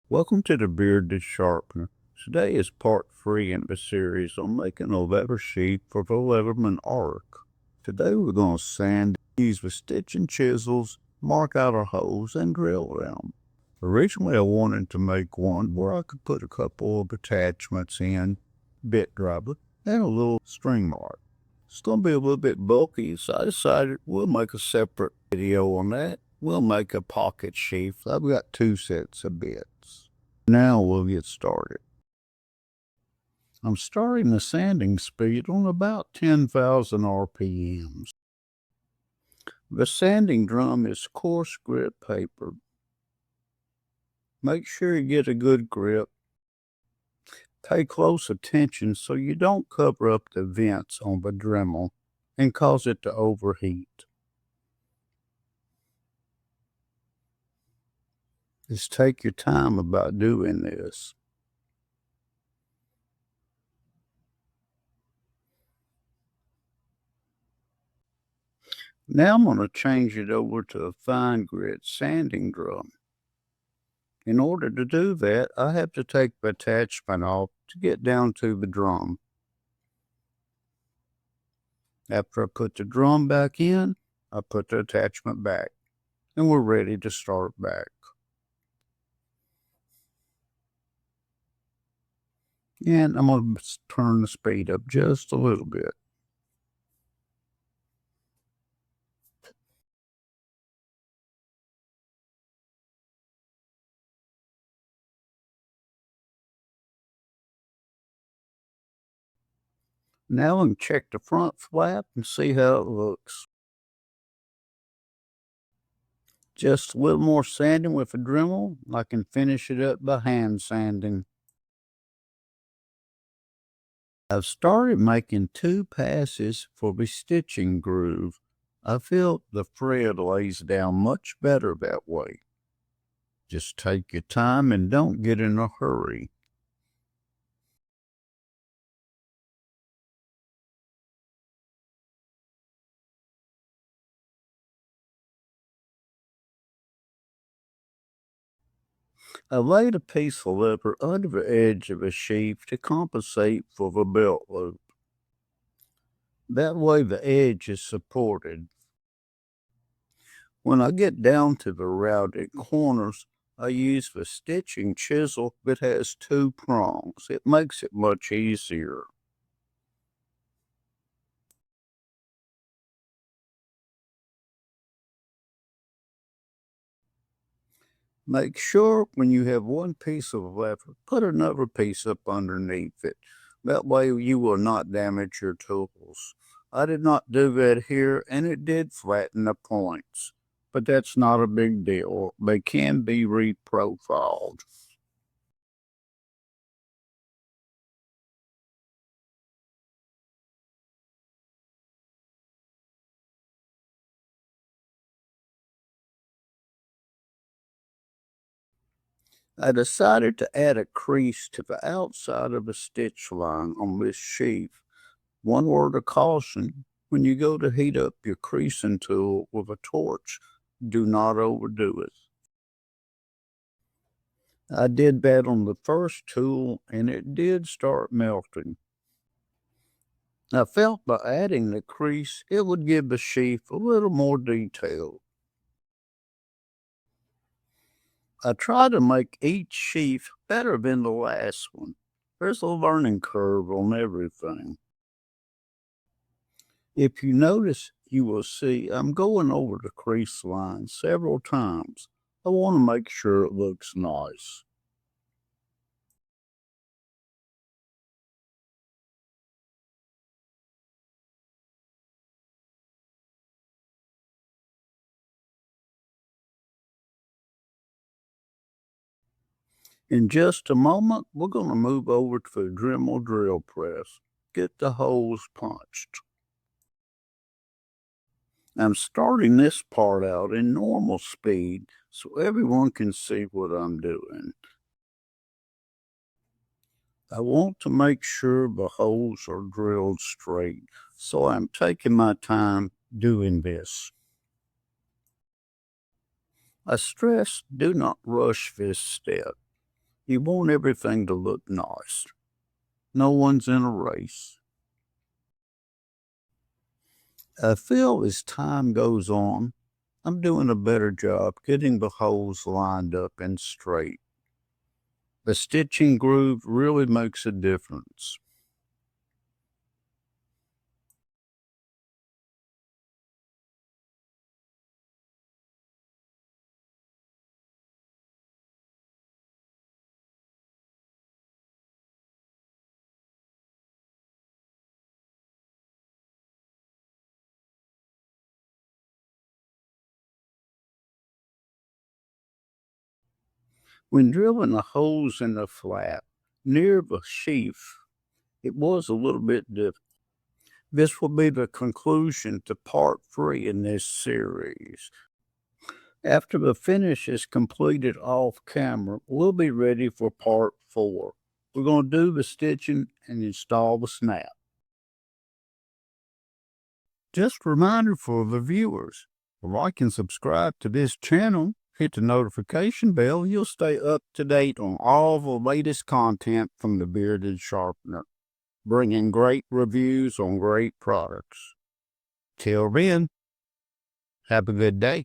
Welcome to the Bearded Sharpener. Today is part 3 in the series on making a leather sheath for the Leatherman arc. Today we're going to sand these with stitching chisels, mark out our holes, and drill them. Originally I wanted to make one where I could put a couple of attachments in, bit driver, and a little string mark. It's going to be a little bit bulky, so I decided we'll make a separate video on that. We'll make a pocket sheath. I've got 2 sets of bits. Now we'll get started. I'm starting the sanding speed on about 10,000 RPMs. The sanding drum is coarse grit paper. Make sure you get a good grip. Pay close attention so you don't cover up the vents on the Dremel and cause it to overheat. Just take your time about doing this. Now I'm going to change it over to a fine grit sanding drum. In order to do that, I have to take the attachment off to get down to the drum. After I put the drum back in, I put the attachment back, and we're ready to start back. And I'm going to turn the speed up just a little bit. Now I'm check the front flap and see how it looks. Just a little more sanding with a Dremel. I can finish it up by hand sanding. I've started making 2 passes for the stitching groove. I feel the thread lays down much better that way. Just take your time and don't get in a hurry. I laid a piece of leather under the edge of a sheath to compensate for the belt loop. That way the edge is supported. When I get down to the rounded corners, I use the stitching chisel that has 2 prongs. It makes it much easier. Make sure when you have one piece of leather, put another piece up underneath it. That way you will not damage your tools. I did not do that here, and it did flatten the points. But that's not a big deal. They can be reprofiled. I decided to add a crease to the outside of the stitch line on this sheath. One word of caution, when you go to heat up your creasing tool with a torch, do not overdo it. I did that on the first tool and it did start melting. I felt by adding the crease, it would give the sheath a little more detail. I try to make each sheath better than the last one. There's a learning curve on everything. If you notice, you will see I'm going over the crease line several times. I want to make sure it looks nice. In just a moment, we're going to move over to the Dremel drill press. Get the holes punched. I'm starting this part out in normal speed so everyone can see what I'm doing. I want to make sure the holes are drilled straight, so I'm taking my time doing this. I stress do not rush this step. You want everything to look nice. No one's in a race. I feel as time goes on, I'm doing a better job getting the holes lined up and straight. The stitching groove really makes a difference. When drilling the holes in the flap near the sheath, it was a little bit difficult. This will be the conclusion to part 3 in this series. After the finish is completed off camera, we'll be ready for part 4. We're going to do the stitching and install the snap. Just a reminder for the viewers, like and subscribe to this channel, hit the notification bell, you'll stay up to date on all the latest content from the Bearded Sharpener, bringing great reviews on great products. Till then, have a good day.